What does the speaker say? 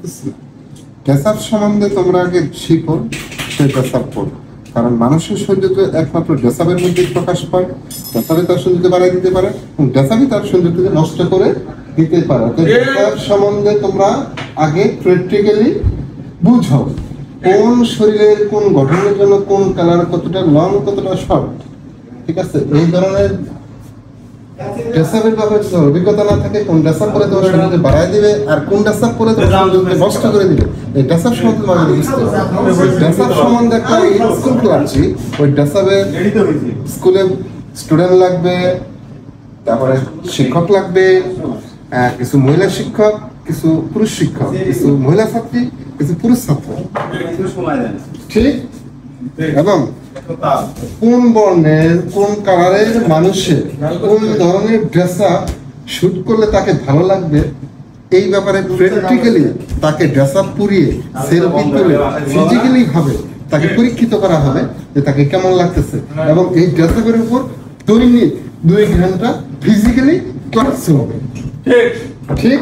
করতেছি। Dress up সম্বন্ধে তোমরা আগে শিখো, সে ড্রেস আপ করো। কারণ মানুষের সৌন্দর্য একমাত্র ড্রেস আপের মধ্যেই প্রকাশ পায়। ড্রেস আপে তার সৌন্দর্য বাড়াই দিতে পারে এবং ড্রেস আপই তার সৌন্দর্যকে নষ্ট করে দিতে পারে। ড্রেস আপ সম্বন্ধে তোমরা আগে প্র্যাকটিক্যালি বুঝো কোন শরীরের কোন গঠনের জন্য কোন কালার কতটা লং কতটা শর্ট, ঠিক আছে? এই ধরনের ড্রেসআপের ব্যাপারে যদি অভিজ্ঞতা না থাকে, কোন ড্রেসআপ পরে তোমার শরীরকে বাড়ায় দিবে আর কোন ড্রেসআপ পরে তোমার শরীরকে নষ্ট করে দিবে, এই ড্রেসআপ সম্বন্ধে তোমাকে বুঝতে হবে। ড্রেসআপ সম্বন্ধে একটা স্কুল খুলাচ্ছি, ওই ড্রেসআপে স্কুলে স্টুডেন্ট লাগবে, তারপরে শিক্ষক লাগবে, কিছু মহিলা শিক্ষক, কিছু পুরুষ শিক্ষক, কিছু মহিলা ছাত্রী, কিছু পুরুষ ছাত্র, ঠিক? এবং কোন বর্ণের কোন কালারের মানুষের কোন ধরনের ড্রেস আপ শুট করলে তাকে ভালো লাগবে, এই ব্যাপারে প্র্যাকটিক্যালি তাকে ড্রেস আপ পরিয়ে সেলফি তুলে ফিজিক্যালি ভাবে তাকে পরীক্ষিত করা হবে যে তাকে কেমন লাগতেছে। এবং এই ড্রেস আপের উপর দৈনিক 2 ঘন্টা ফিজিক্যালি ক্লাস হবে, ঠিক?